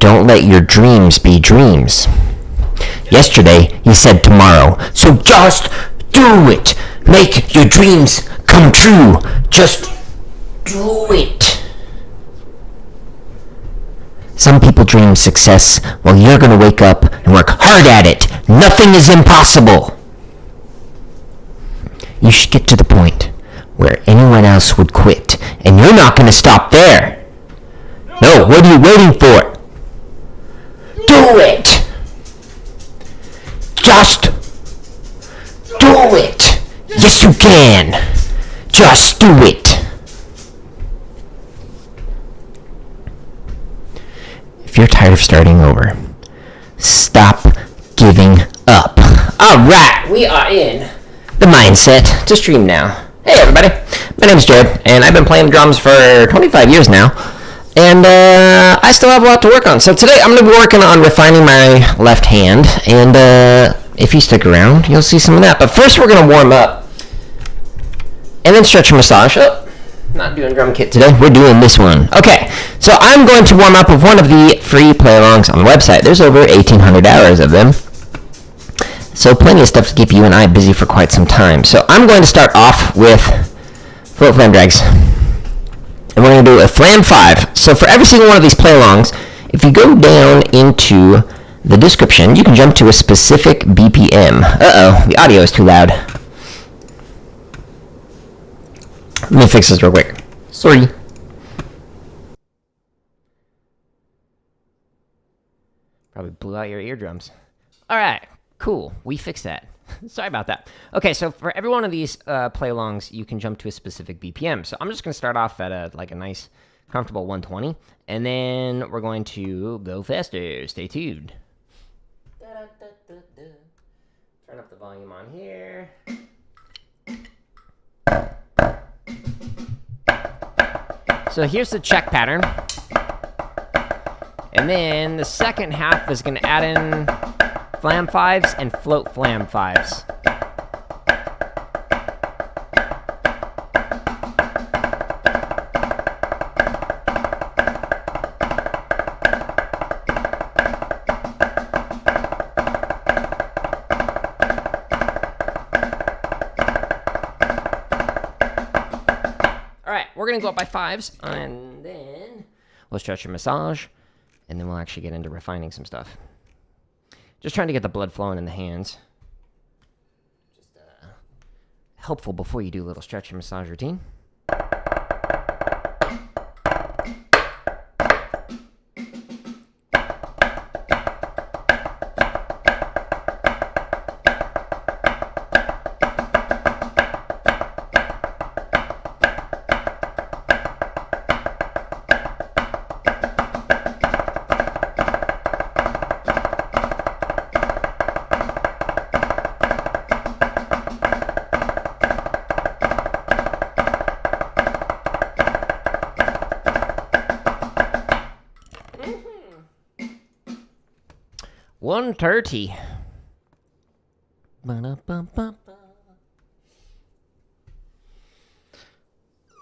Don't let your dreams be dreams. Yesterday, you said tomorrow. So just do it. Make your dreams come true. Just do it. Some people dream success while you're going to wake up and work hard at it. Nothing is impossible. You should get to the point where anyone else would quit, and you're not going to stop there. No, what are you waiting for? Do it! Just do it! Yes, you can! Just do it! If you're tired of starting over, stop giving up. Alright, we are in the mindset to stream now. Hey everybody, my name is Jared, and I've been playing drums for 25 years now, and I still have a lot to work on. So today I'm going to be working on refining my left hand, and if you stick around, you'll see some of that. But first we're going to warm up, and then stretch and massage. Oh, not doing drum kit today, we're doing this one. Okay, so I'm going to warm up with one of the free play-alongs on the website. There's over 1,800 hours of them. So plenty of stuff to keep you and I busy for quite some time. So I'm going to start off with float flam drags. And we're going to do a flam 5. So for every single one of these play-alongs, if you go down into the description, you can jump to a specific BPM. Uh-oh, the audio is too loud. Let me fix this real quick. Sorry. Probably blew out your eardrums. All right. Cool, we fixed that. Sorry about that. Okay, so for every one of these play-alongs, you can jump to a specific BPM. So I'm just going to start off at a nice, comfortable 120, and then we're going to go faster. Stay tuned. Turn up the volume on here. So here's the check pattern. And then the second half is going to add in flam 5s and float flam 5s. Alright, we're going to go up by 5s, and then we'll stretch and massage, and then we'll actually get into refining some stuff. Just trying to get the blood flowing in the hands. Just helpful before you do a little stretch and massage routine. $130.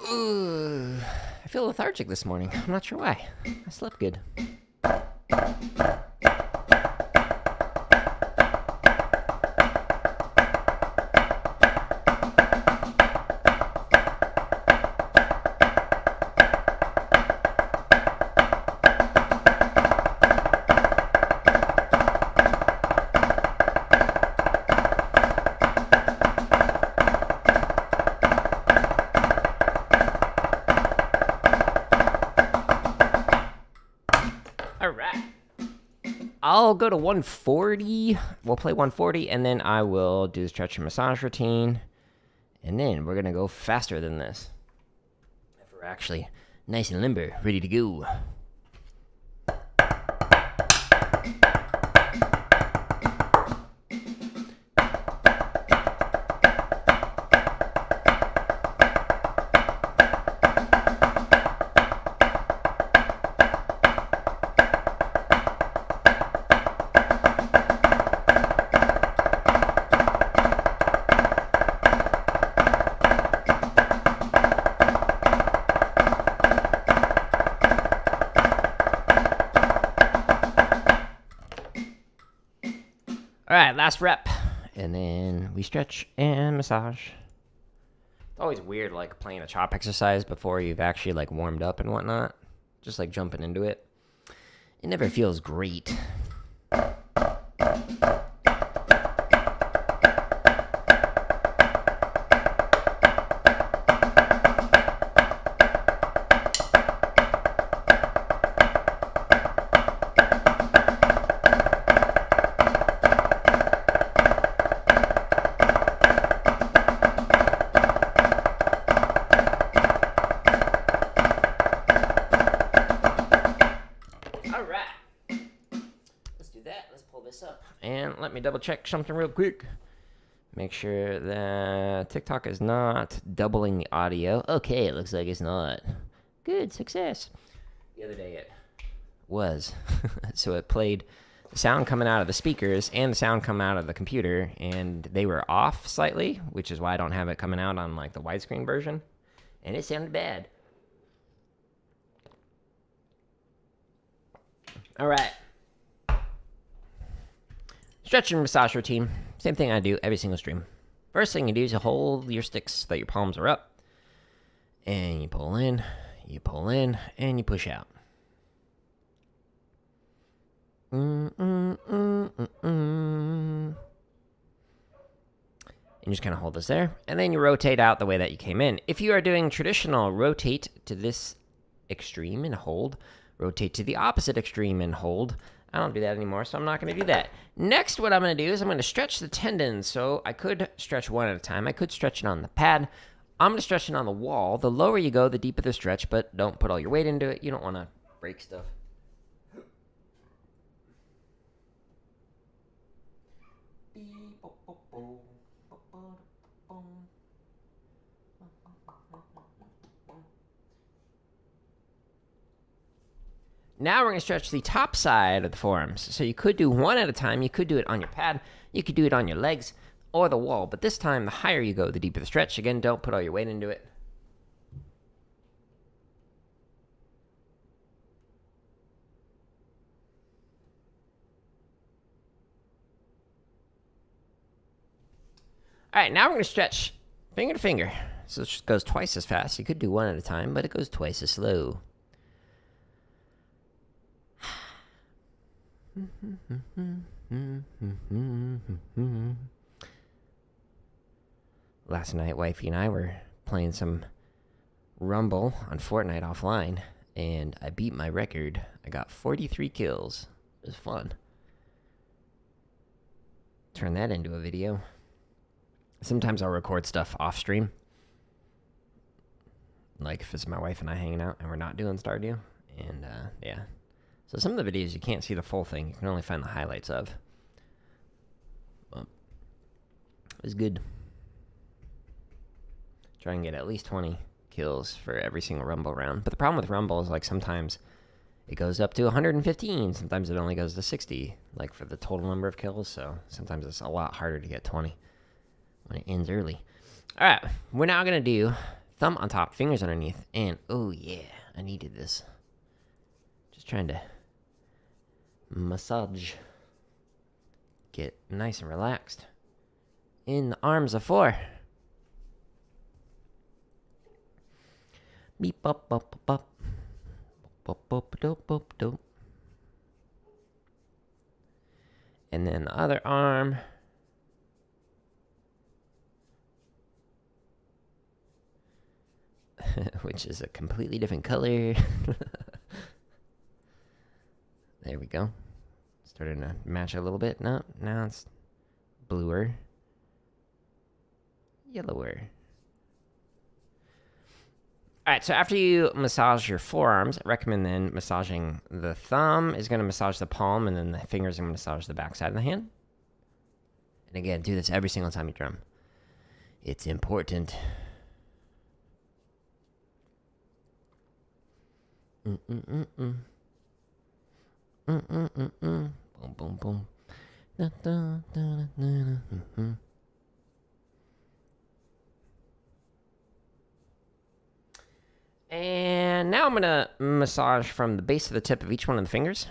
Ooh, I feel lethargic this morning. I'm not sure why. I slept good. I'll go to 140. We'll play 140, and then I will do the stretch and massage routine. And then we're going to go faster than this. If we're actually nice and limber, ready to go. All right, last rep. And then we stretch and massage. It's always weird, like, playing a chop exercise before you've actually, like, warmed up and whatnot. Just, like, jumping into it. It never feels great. Up and let me double check something real quick. Make sure that TikTok is not doubling the audio. Okay, it looks like it's not. Good, success. The other day it was. So it played the sound coming out of the speakers and the sound coming out of the computer, and they were off slightly, which is why I don't have it coming out on like the widescreen version. And it sounded bad. All right. Stretch and massage routine. Same thing I do every single stream. First thing you do is you hold your sticks so that your palms are up. And you pull in, and you push out. And you just kind of hold this there. And then you rotate out the way that you came in. If you are doing traditional, rotate to this extreme and hold. Rotate to the opposite extreme and hold. I don't do that anymore, so I'm not going to do that. Next, what I'm going to do is I'm going to stretch the tendons. So I could stretch one at a time. I could stretch it on the pad. I'm going to stretch it on the wall. The lower you go, the deeper the stretch, but don't put all your weight into it. You don't want to break stuff. Now we're going to stretch the top side of the forearms. So you could do one at a time. You could do it on your pad. You could do it on your legs or the wall. But this time, the higher you go, the deeper the stretch. Again, don't put all your weight into it. All right, now we're going to stretch finger to finger. So it just goes twice as fast. You could do one at a time, but it goes twice as slow. Last night, wifey and I were playing some Rumble on Fortnite offline, and I beat my record. I got 43 kills. It was fun. Turn that into a video. Sometimes I'll record stuff off stream. Like if it's my wife and I hanging out and we're not doing Stardew. And yeah. So some of the videos you can't see the full thing. You can only find the highlights of. But it was good. Try and get at least 20 kills for every single Rumble round. But the problem with Rumble is like sometimes it goes up to 115. Sometimes it only goes to 60. Like for the total number of kills. So sometimes it's a lot harder to get 20 when it ends early. Alright, we're now going to do thumb on top, fingers underneath. And oh yeah, I needed this. Just trying to massage. Get nice and relaxed. In the arms of 4. Beep up up up up. Up up dope up dope. And then the other arm. Which is a completely different color. There we go. Starting to match a little bit. No, now it's bluer. Yellower. Alright, so after you massage your forearms, I recommend then massaging the thumb is going to massage the palm, and then the fingers are going to massage the backside of the hand. And again, do this every single time you drum. It's important. Boom, boom, boom. Da, da, da, da, da, And now I'm going to massage from the base of the tip of each one of the fingers.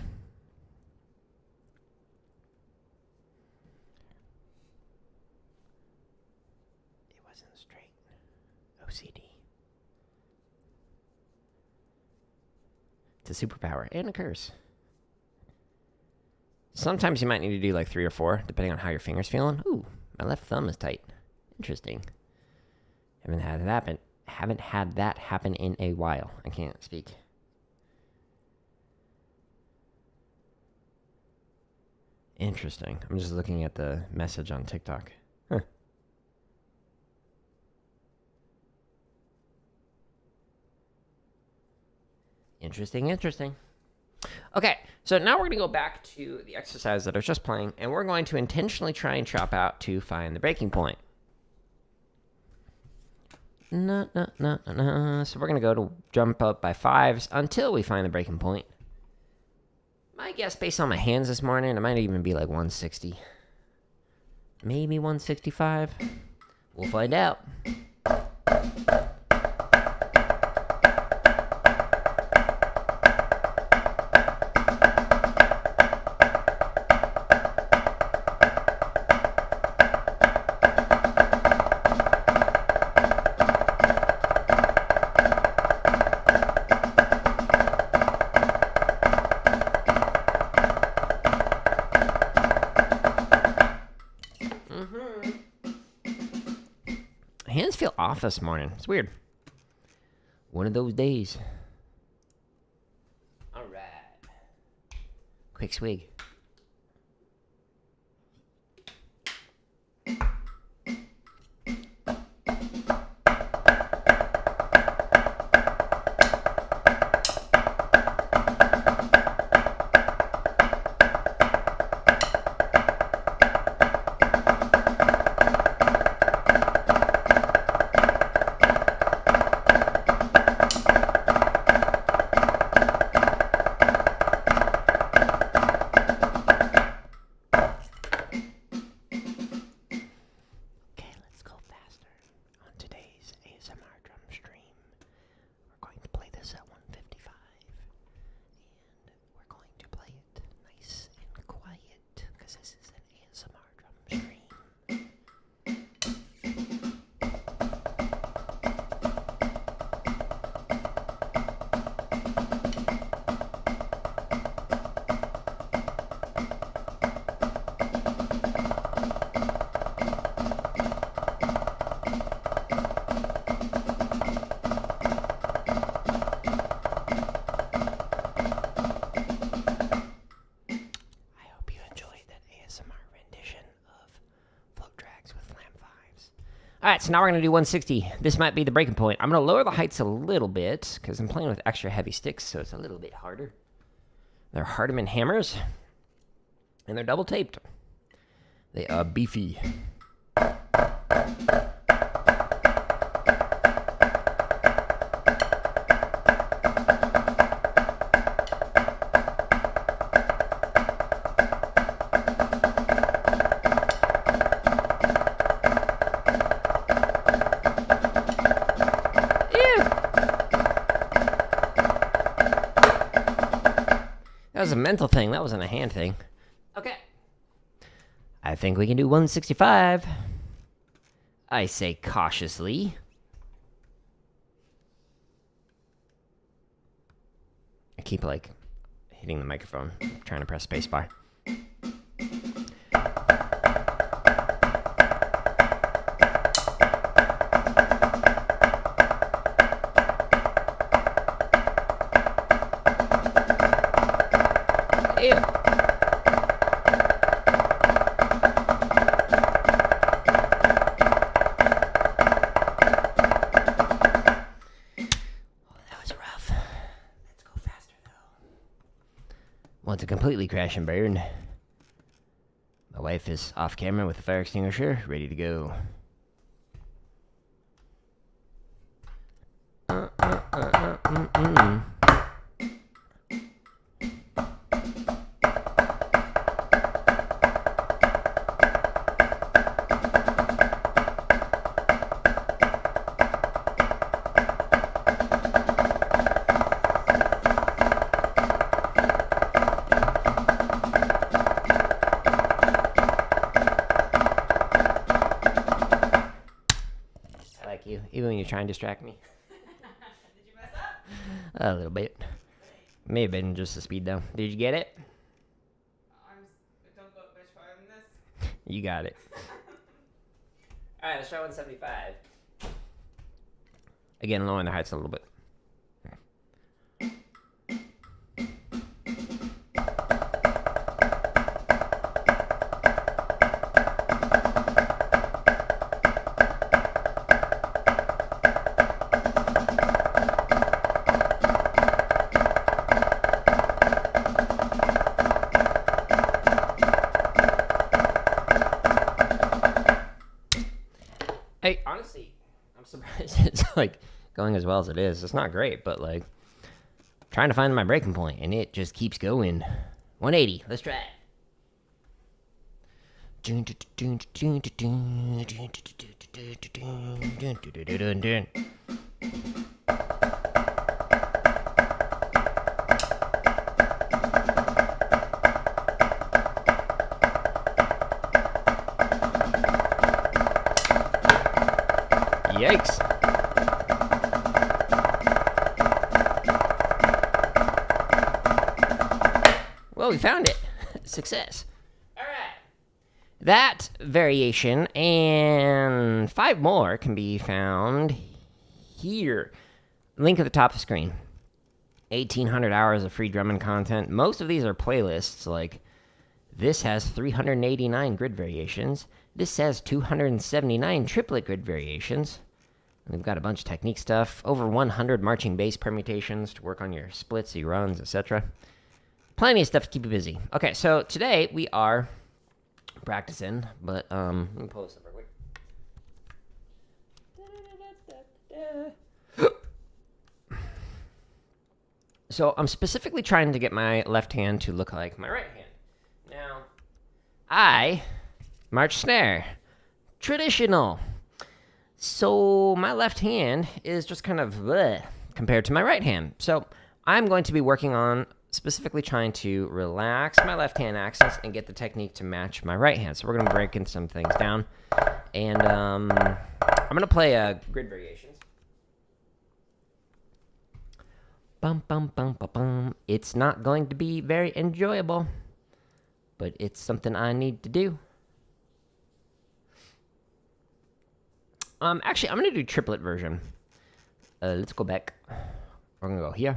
OCD. It's a superpower and a curse. Sometimes you might need to do like 3 or 4, depending on how your finger's feeling. Ooh, my left thumb is tight. Interesting. Haven't had that happen in a while. I can't speak. Interesting. I'm just looking at the message on TikTok. Huh. Interesting. Okay, so now we're going to go back to the exercise that I was just playing, and we're going to intentionally try and chop out to find the breaking point. So we're going to go to jump up by 5s until we find the breaking point. My guess, based on my hands this morning, it might even be like 160. Maybe 165. We'll find out. Hands feel off this morning. It's weird. One of those days. All right. Quick swig. All right, so now we're going to do 160. This might be the breaking point. I'm going to lower the heights a little bit because I'm playing with extra heavy sticks, so it's a little bit harder. They're Hardeman hammers, and they're double taped. They are beefy. That was a mental thing. That wasn't a hand thing. Okay. I think we can do 165. I say cautiously. I keep, like, hitting the microphone, trying to press spacebar. Ew. Want to completely crash and burn. My wife is off camera with the fire extinguisher, ready to go. even when you try and distract me. Did you mess up? A little bit. May have been just the speed, though. Did you get it? Don't go much farther than this. You got it. All right, let's try 175. Again, lowering the heights a little bit. Hey, honestly, I'm surprised it's like going as well as it is. It's not great, but like trying to find my breaking point, and it just keeps going. 180. Let's try it. Yikes. Well, we found it. Success. All right. That variation and 5 more can be found here. Link at the top of the screen. 1,800 hours of free drumming content. Most of these are playlists. Like, this has 389 grid variations. This has 279 triplet grid variations. We've got a bunch of technique stuff, over 100 marching bass permutations to work on your splits, your runs, etc. Plenty of stuff to keep you busy. Okay, so today we are practicing, but let me pull this up real quick. So I'm specifically trying to get my left hand to look like my right hand. Now, I march snare, traditional. So my left hand is just kind of bleh, compared to my right hand. So I'm going to be working on specifically trying to relax my left hand axis and get the technique to match my right hand. So we're going to be breaking some things down. And I'm going to play grid variations. Bum, bum, bum, bum, bum. It's not going to be very enjoyable, but it's something I need to do. Actually, I'm going to do triplet version. Let's go back. We're going to go here.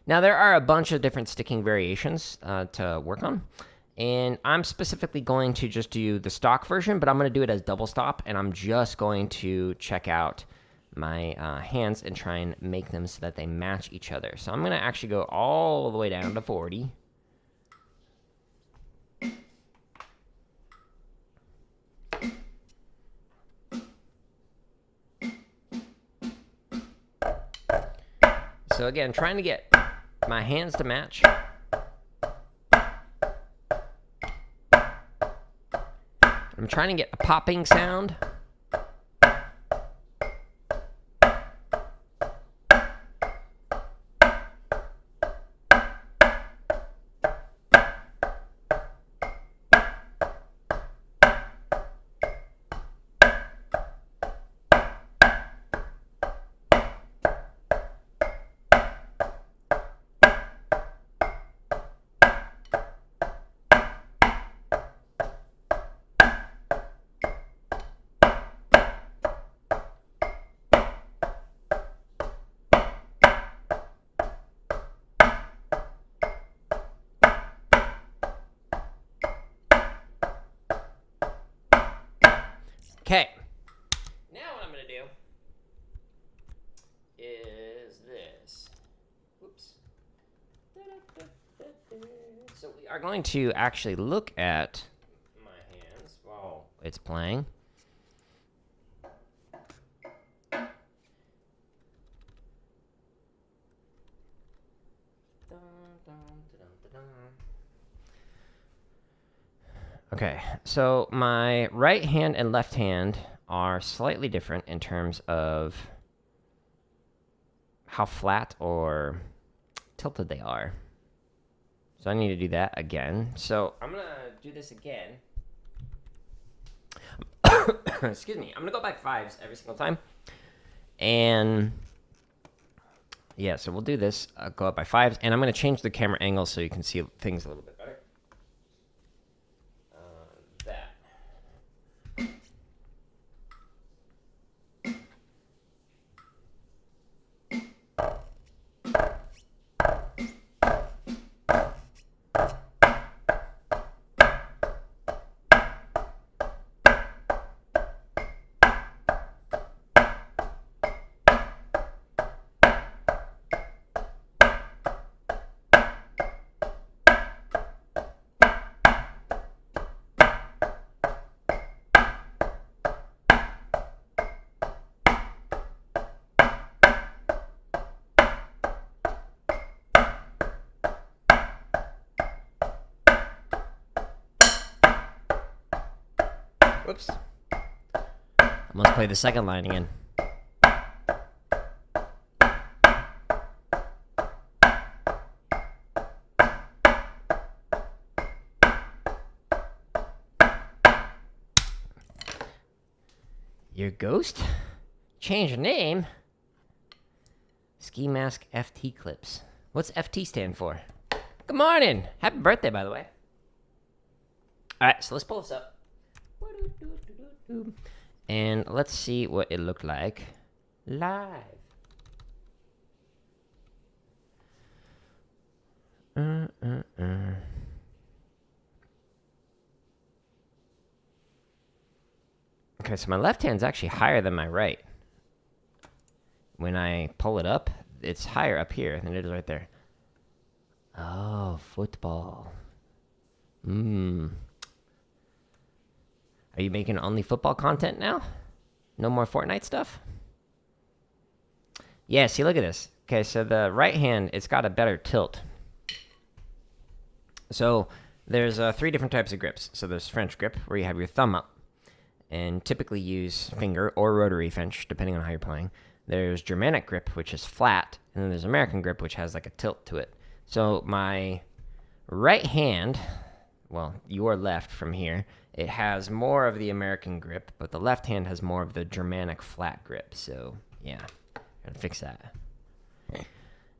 Now, there are a bunch of different sticking variations to work on. And I'm specifically going to just do the stock version, but I'm going to do it as double stop. And I'm just going to check out my hands and try and make them so that they match each other. So I'm going to actually go all the way down to 40. So again, trying to get my hands to match. I'm trying to get a popping sound. Okay, now what I'm going to do is this. Whoops. So we are going to actually look at my hands while it's playing. Okay, so my right hand and left hand are slightly different in terms of how flat or tilted they are. So I need to do that again. So I'm going to do this again. Excuse me. I'm going to go back 5s every single time. And yeah, so we'll do this. Go up by 5s. And I'm going to change the camera angle so you can see things a little bit better. That. Whoops. I must play the second line again. Your ghost? Change your name? Ski Mask FT Clips. What's FT stand for? Good morning! Happy birthday, by the way. Alright, so let's pull this up. And let's see what it looked like live. Okay, so my left hand's actually higher than my right. When I pull it up, it's higher up here than it is right there. Oh, football. Are you making only football content now? No more Fortnite stuff? Yeah, see, look at this. Okay, so the right hand, it's got a better tilt. So there's 3 different types of grips. So there's French grip, where you have your thumb up, and typically use finger or rotary French, depending on how you're playing. There's Germanic grip, which is flat, and then there's American grip, which has like a tilt to it. So my right hand, well, your left from here, it has more of the American grip, but the left hand has more of the Germanic flat grip. So, yeah, gotta fix that.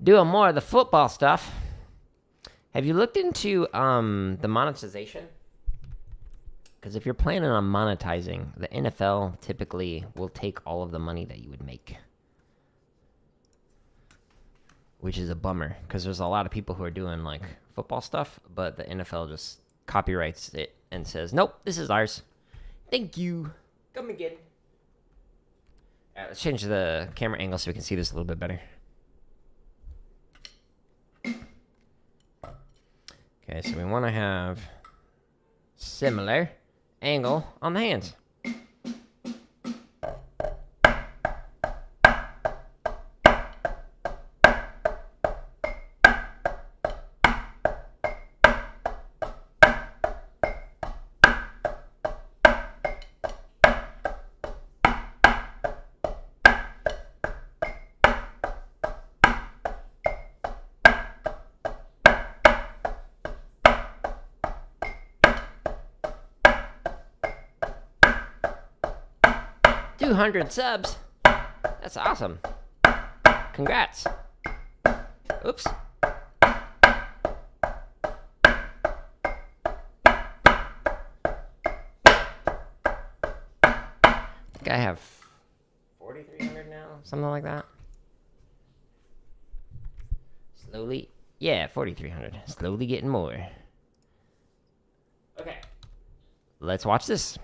Doing more of the football stuff. Have you looked into the monetization? Because if you're planning on monetizing, the NFL typically will take all of the money that you would make. Which is a bummer, because there's a lot of people who are doing, like, football stuff, but the NFL just copyrights it and says, nope, this is ours. Thank you. Come again. All right, let's change the camera angle so we can see this a little bit better. Okay, so we want to have similar angle on the hands. $200 subs. That's awesome. Congrats. Oops. I think I have 4,300 now, something like that. Slowly. Yeah, 4,300. Slowly getting more. Okay. Let's watch this.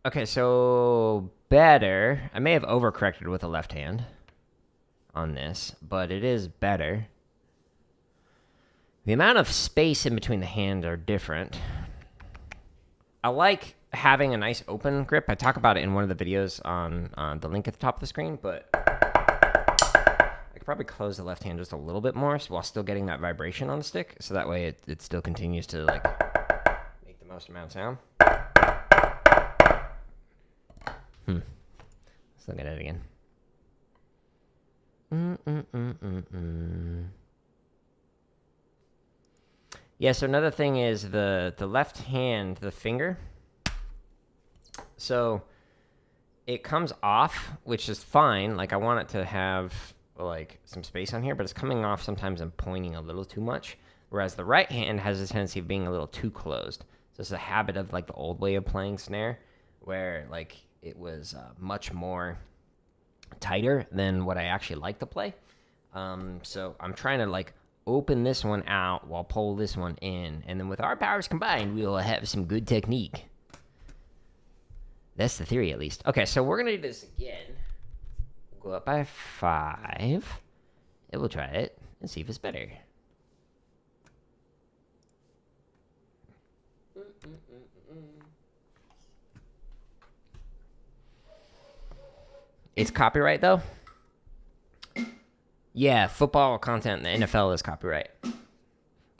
Okay, so better. I may have overcorrected with the left hand on this, but it is better. The amount of space in between the hands are different. I like having a nice open grip. I talk about it in one of the videos on the link at the top of the screen, but I could probably close the left hand just a little bit more while still getting that vibration on the stick, so that way it still continues to like make the most amount of sound. Let's look at it again. Yeah, so another thing is the left hand, the finger. So it comes off, which is fine. Like I want it to have like some space on here, but it's coming off sometimes and pointing a little too much. Whereas the right hand has a tendency of being a little too closed. So it's a habit of like the old way of playing snare, where like it was much more tighter than what I actually like to play. So I'm trying to like open this one out while pull this one in, and then with our powers combined, we will have some good technique. That's the theory, at least. Okay, so we're gonna do this again. We'll go up by 5, and we'll try it and see if it's better. It's copyright, though? Yeah, football content in the NFL is copyright.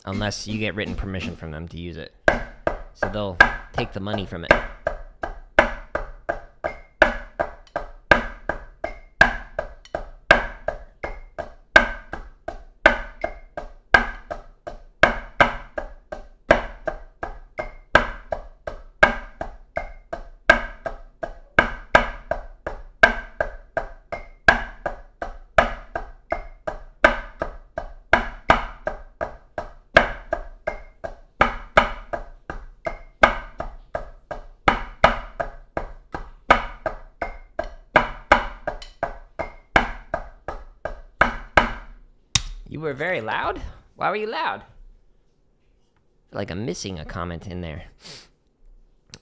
Unless you get written permission from them to use it. So they'll take the money from it. You were very loud? Why were you loud? I feel like I'm missing a comment in there.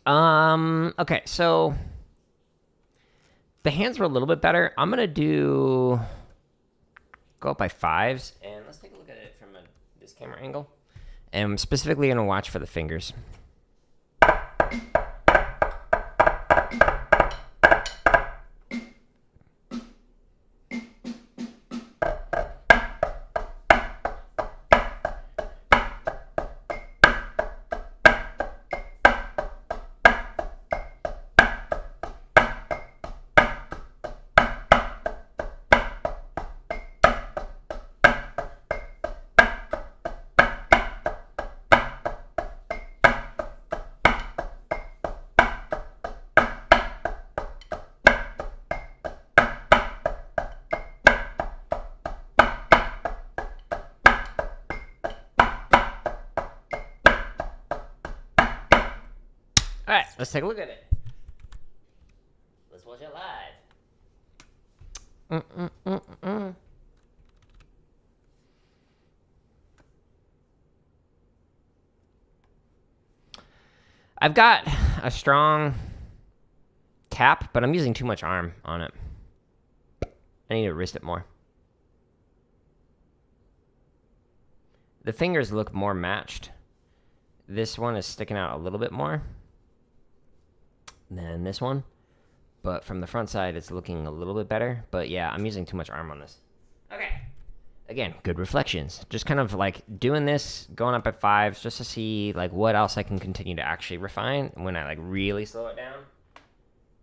Okay, so the hands were a little bit better. I'm gonna go up by 5s, and let's take a look at it from this camera angle. And I'm specifically gonna watch for the fingers. All right, let's take a look at it. Let's watch it live. I've got a strong tap, but I'm using too much arm on it. I need to wrist it more. The fingers look more matched. This one is sticking out a little bit more than this one, but from the front side it's looking a little bit better. But yeah, I'm using too much arm on this. Okay, again, good reflections. Just kind of like doing this, going up at 5s, just to see like what else I can continue to actually refine when I like really slow it down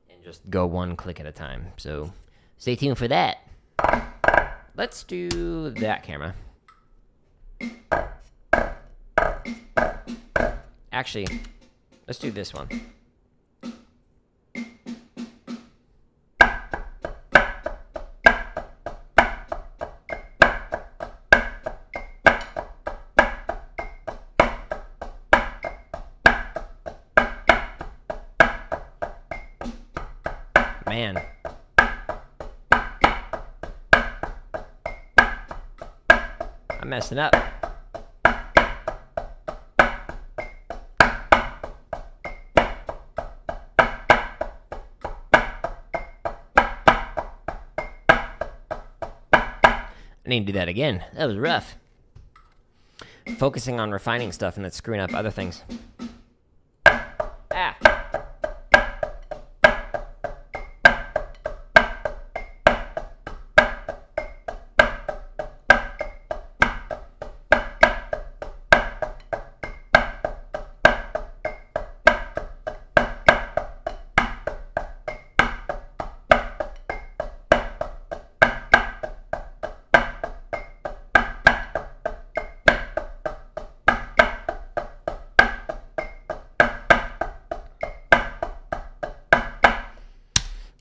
and just go one click at a time. So stay tuned for that. Let's do that camera. Actually, let's do this one. Man. I'm messing up. I need to do that again. That was rough. Focusing on refining stuff and then screwing up other things. Ah.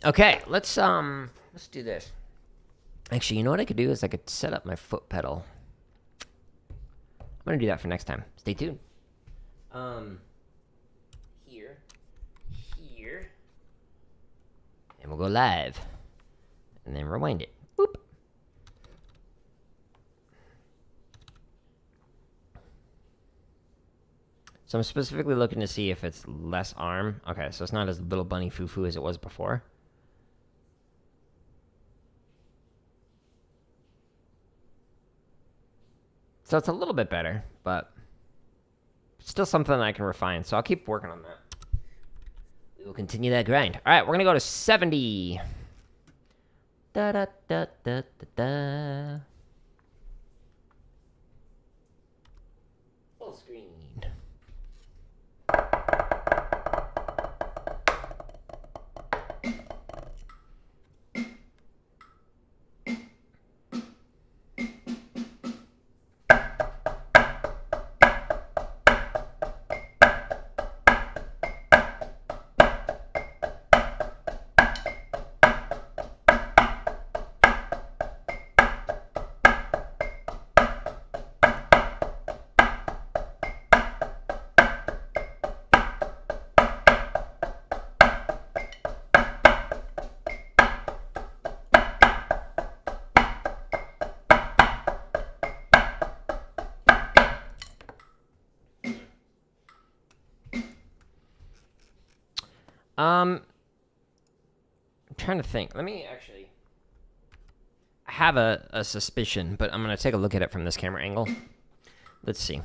Okay, let's do this. Actually, you know what I could do is I could set up my foot pedal. I'm gonna do that for next time. Stay tuned. Here, and we'll go live, and then rewind it. Boop. So I'm specifically looking to see if it's less arm. Okay, so it's not as little bunny foo-foo as it was before. So it's a little bit better, but still something I can refine. So I'll keep working on that. We will continue that grind. All right, we're going to go to 70. Da da da da da da. Full screen. I'm trying to think. Let me actually... I have a suspicion, but I'm going to take a look at it from this camera angle. Let's see.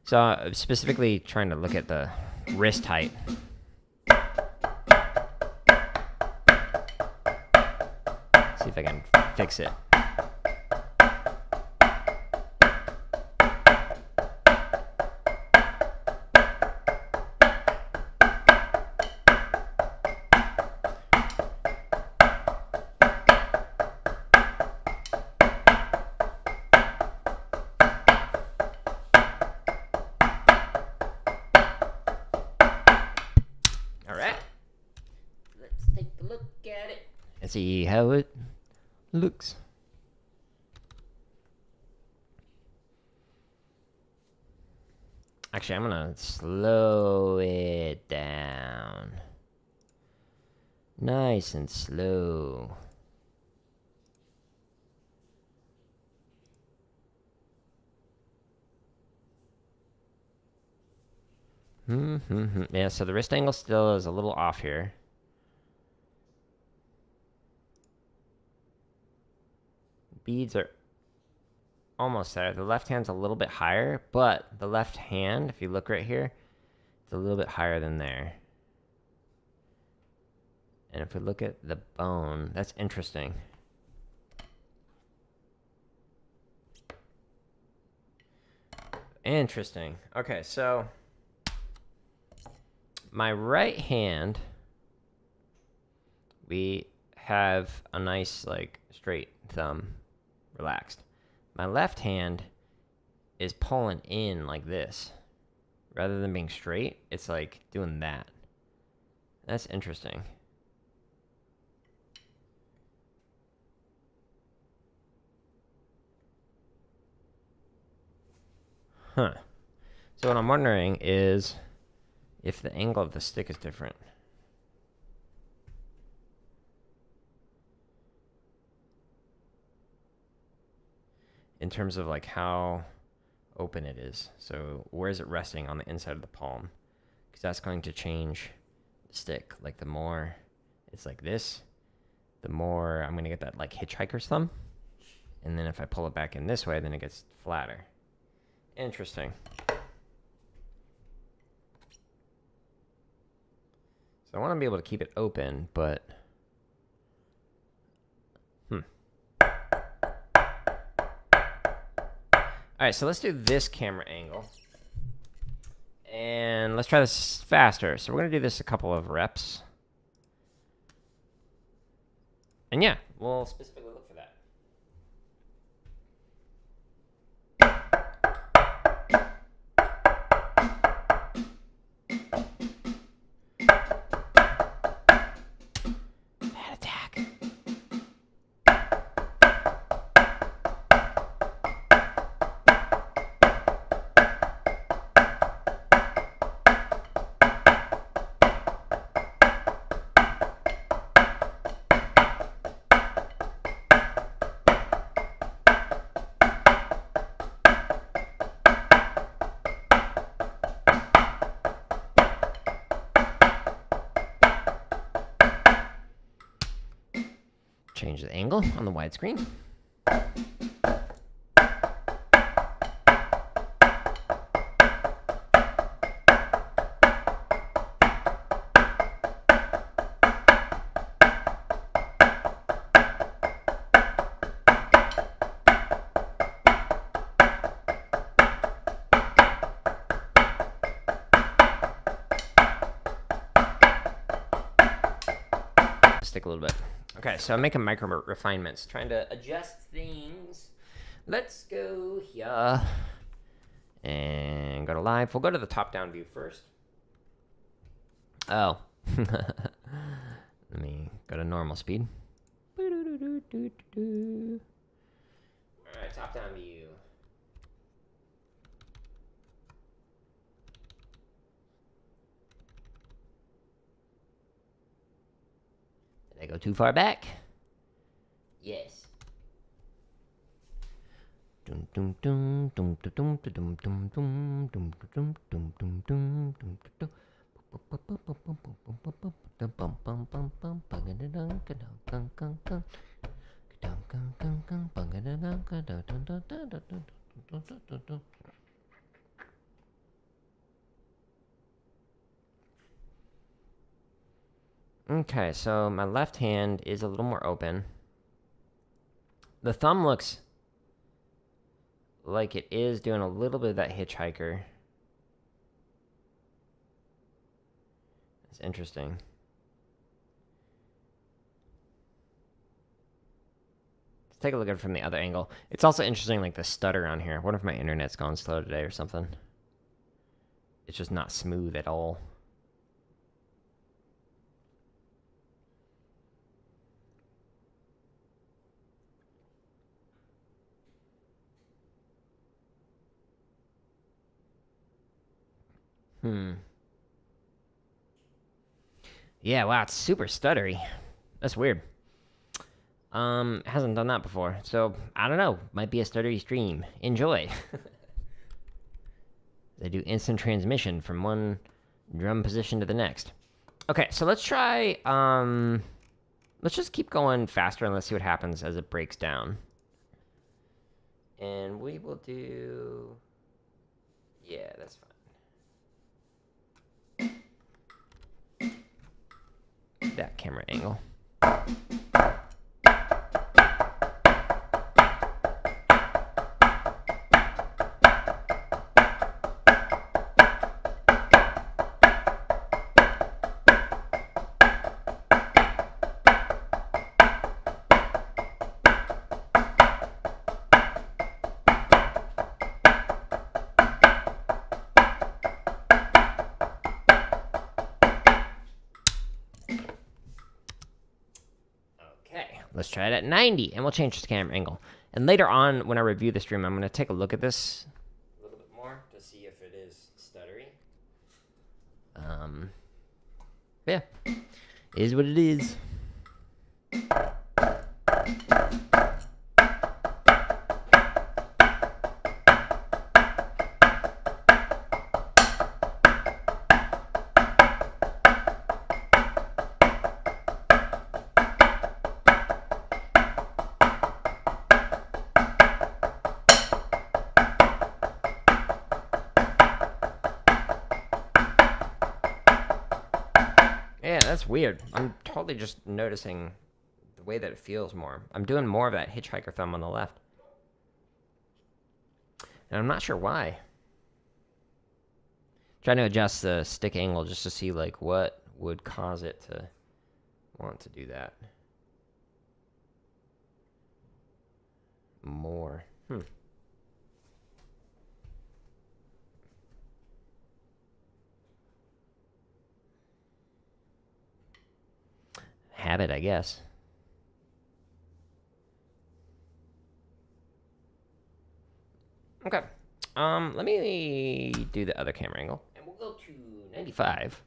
So I'm specifically trying to look at the wrist height. See if I can fix it. And see how it looks. Actually, I'm gonna slow it down. Nice and slow. Yeah, so the wrist angle still is a little off here. Beads are almost there. The left hand's a little bit higher, but the left hand, if you look right here, it's a little bit higher than there. And if we look at the bone, that's interesting. Interesting. Okay, so my right hand, we have a nice, like, straight thumb. Relaxed. My left hand is pulling in like this. Rather than being straight, it's like doing that. That's interesting. Huh. So what I'm wondering is if the angle of the stick is different. In terms of like how open it is. So where is it resting on the inside of the palm? Because that's going to change the stick. Like the more it's like this, the more I'm going to get that like hitchhiker's thumb. And then if I pull it back in this way, then it gets flatter. Interesting. So I want to be able to keep it open, but... Alright, so let's do this camera angle. And let's try this faster. So we're going to do this a couple of reps. And yeah, we'll specifically look for that. change the angle on the widescreen. Stick a little bit. Okay, so I'm making micro refinements, trying to adjust things. Let's go here and go to live. We'll go to the top-down view first. Oh. Let me go to normal speed. Alright, top-down view. Did I go too far back? Yes. Okay, so my left hand is a little more open. The thumb looks like it is doing a little bit of that hitchhiker. That's interesting. Let's take a look at it from the other angle. It's also interesting, like the stutter on here. I wonder if my internet's gone slow today or something. It's just not smooth at all. Yeah, wow, it's super stuttery. That's weird. Hasn't done that before. So, I don't know. Might be a stuttery stream. Enjoy. They do instant transmission from one drum position to the next. Okay, so let's try, let's just keep going faster and let's see what happens as it breaks down. And we will do... Yeah, that's fine. That camera angle. Let's try it at 90, and we'll change the camera angle. And later on, when I review the stream, I'm going to take a look at this a little bit more to see if it is stuttery. Yeah, it is what it is. Yeah, that's weird. I'm totally just noticing the way that it feels more. I'm doing more of that hitchhiker thumb on the left. And I'm not sure why. Trying to adjust the stick angle just to see like what would cause it to want to do that. More. Habit, I guess. Okay. Let me do the other camera angle, and we'll go to 95.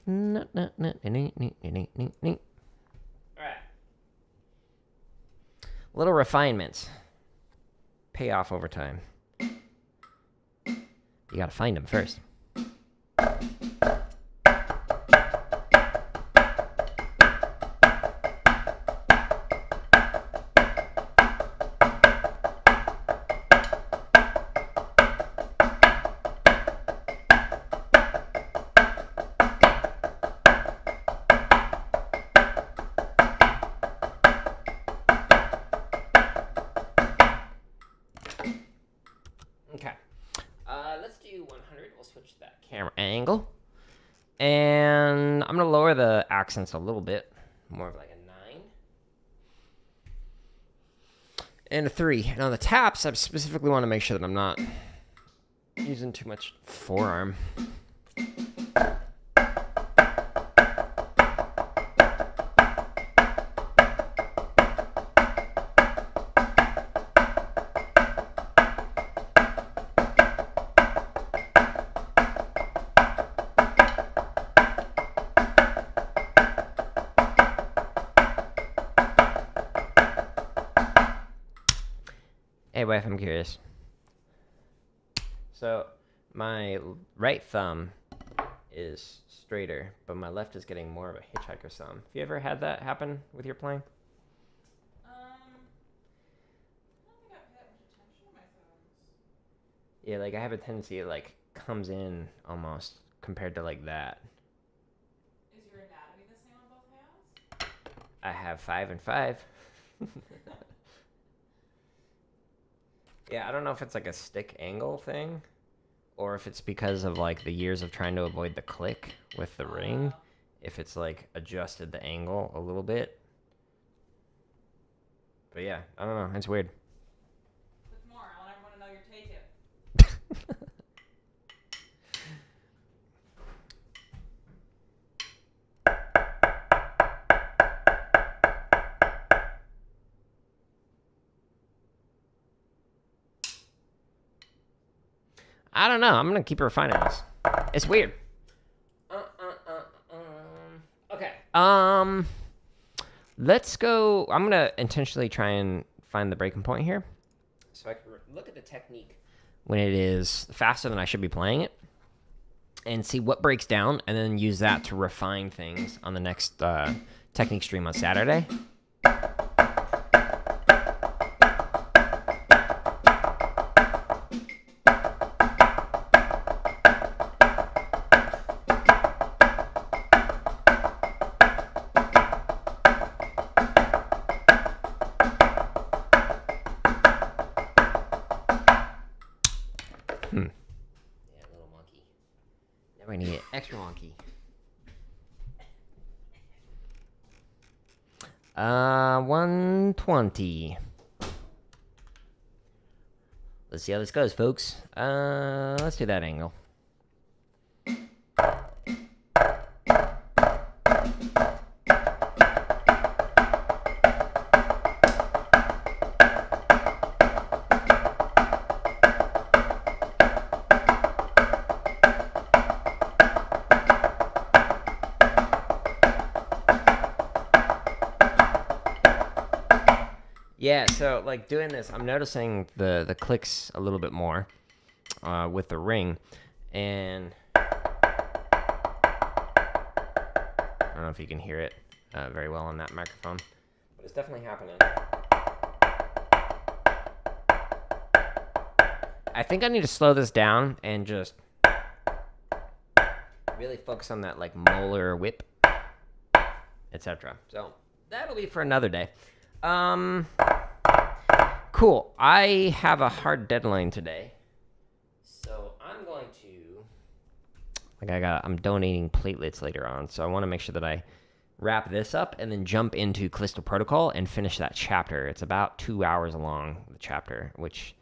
All right. Little refinements pay off over time. You gotta find them first. angle. And I'm going to lower the accents a little bit. More of like a 9. And a 3. And on the taps, I specifically want to make sure that I'm not using too much forearm. Hey, wife, I'm curious. So, my right thumb is straighter, but my left is getting more of a hitchhiker's thumb. Have you ever had that happen with your playing? I don't think I've paid much attention to my thumbs. Yeah, like I have a tendency it like comes in almost compared to like that. Is your anatomy the same on both hands? I have 5 and 5. Yeah, I don't know if it's like a stick angle thing, or if it's because of like the years of trying to avoid the click with the ring. If it's like adjusted the angle a little bit. But yeah, I don't know. It's weird. With more, I want everyone to know your Tay tip. I don't know. I'm gonna keep refining this. It's weird. Okay. Let's go. I'm gonna intentionally try and find the breaking point here, so I can look at the technique when it is faster than I should be playing it, and see what breaks down, and then use that to refine things on the next technique stream on Saturday. Yeah, little monkey. Now we're gonna get extra wonky. 120. Let's see how this goes, folks. Let's do that angle. Yeah, so like doing this, I'm noticing the clicks a little bit more with the ring, and I don't know if you can hear it very well on that microphone, but it's definitely happening. I think I need to slow this down and just really focus on that like molar whip, etc. So that'll be for another day. Cool. I have a hard deadline today, so I'm going to, I'm donating platelets later on, so I want to make sure that I wrap this up and then jump into Callisto Protocol and finish that chapter. It's about 2 hours long, the chapter, which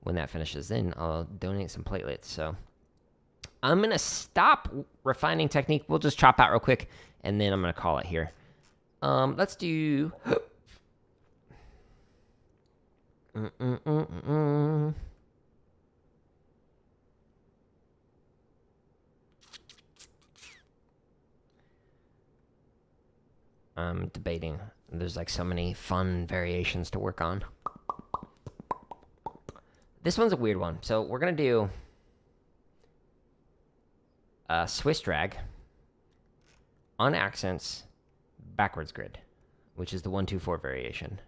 when that finishes, then I'll donate some platelets. So I'm going to stop refining technique. We'll just chop out real quick, and then I'm going to call it here. Let's do... I'm debating. There's like so many fun variations to work on. This one's a weird one. So we're going to do Swiss drag on accents, backwards grid, which is the 1-2-4 variation.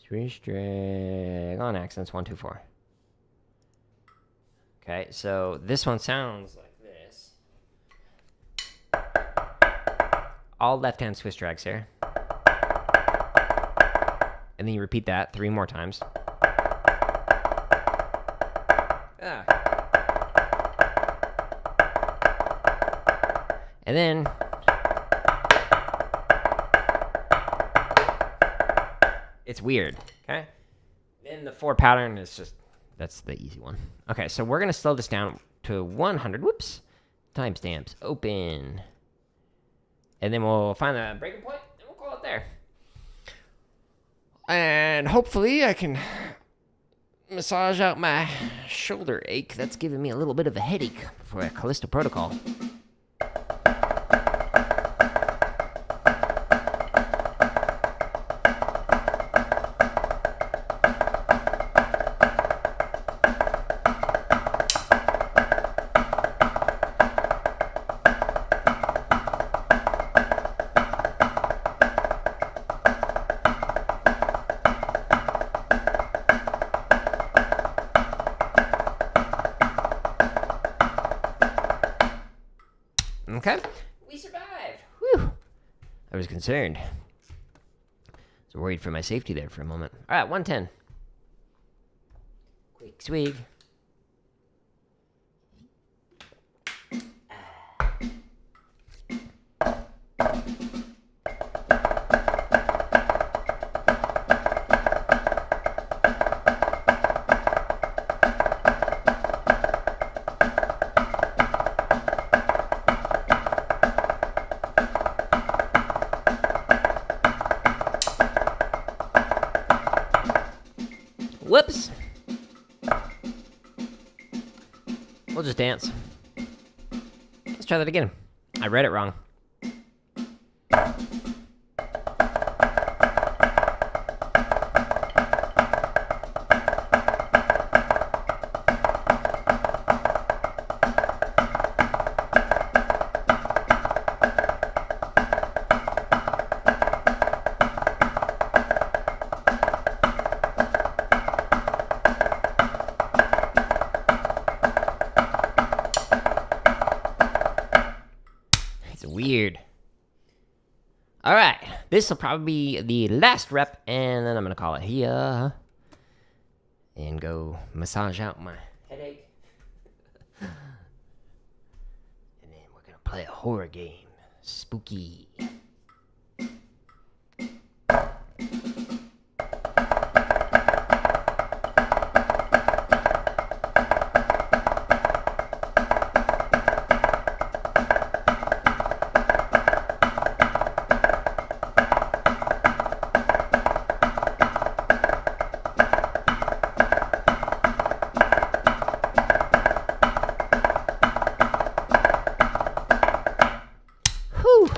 Swiss drag on accents, 1-2-4. Okay, so this one sounds like this. All left-hand Swiss drags here. And then you repeat that 3 more times. And then it's weird, okay? Then the 4 pattern is just, that's the easy one. Okay, so we're going to slow this down to 100. Whoops. Timestamps. Open. And then we'll find the breaking point, and we'll call it there. And hopefully I can massage out my shoulder ache. That's giving me a little bit of a headache for a Callisto Protocol. Okay, we survived. Whew. I was concerned. I was worried for my safety there for a moment. All right, 110. Quick swig. Whoops. We'll just dance. Let's try that again. I read it wrong. Weird. All right, this will probably be the last rep, and then I'm gonna call it here and go massage out my headache. And then we're gonna play a horror game. Spooky.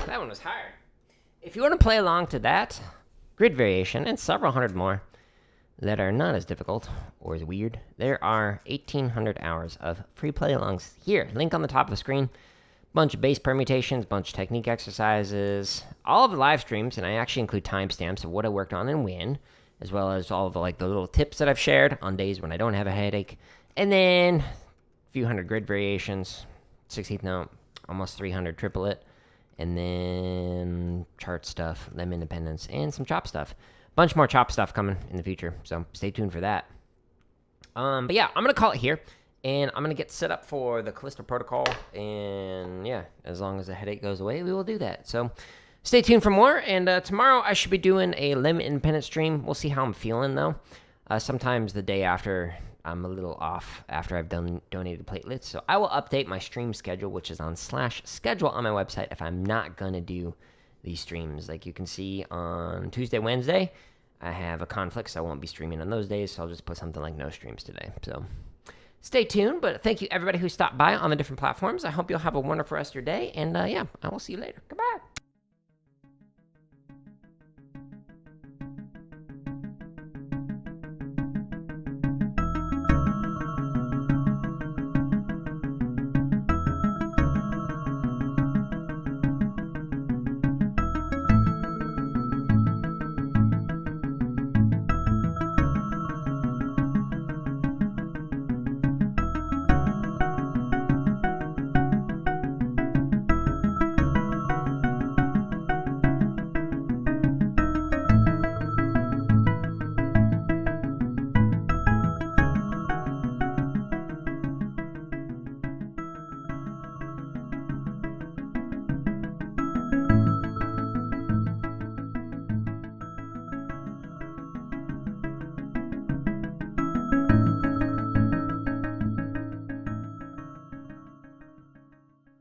That one was hard. If you want to play along to that grid variation and several hundred more that are not as difficult or as weird, there are 1,800 hours of free play alongs here. Link on the top of the screen. Bunch of bass permutations, bunch of technique exercises, all of the live streams, and I actually include timestamps of what I worked on and when, as well as all of the little tips that I've shared on days when I don't have a headache, and then a few hundred grid variations, 16th note, almost 300 triplet. And then chart stuff, Limb Independence, and some chop stuff. Bunch more chop stuff coming in the future, so stay tuned for that. But yeah, I'm going to call it here, and I'm going to get set up for the Callisto Protocol, and yeah, as long as the headache goes away, we will do that. So stay tuned for more, and tomorrow I should be doing a Limb Independence stream. We'll see how I'm feeling, though. Sometimes the day after, I'm a little off after I've donated platelets. So I will update my stream schedule, which is on /schedule on my website if I'm not going to do these streams. Like you can see on Tuesday, Wednesday, I have a conflict, so I won't be streaming on those days. So I'll just put something like no streams today. So stay tuned. But thank you, everybody who stopped by on the different platforms. I hope you'll have a wonderful rest of your day. And yeah, I will see you later. Goodbye.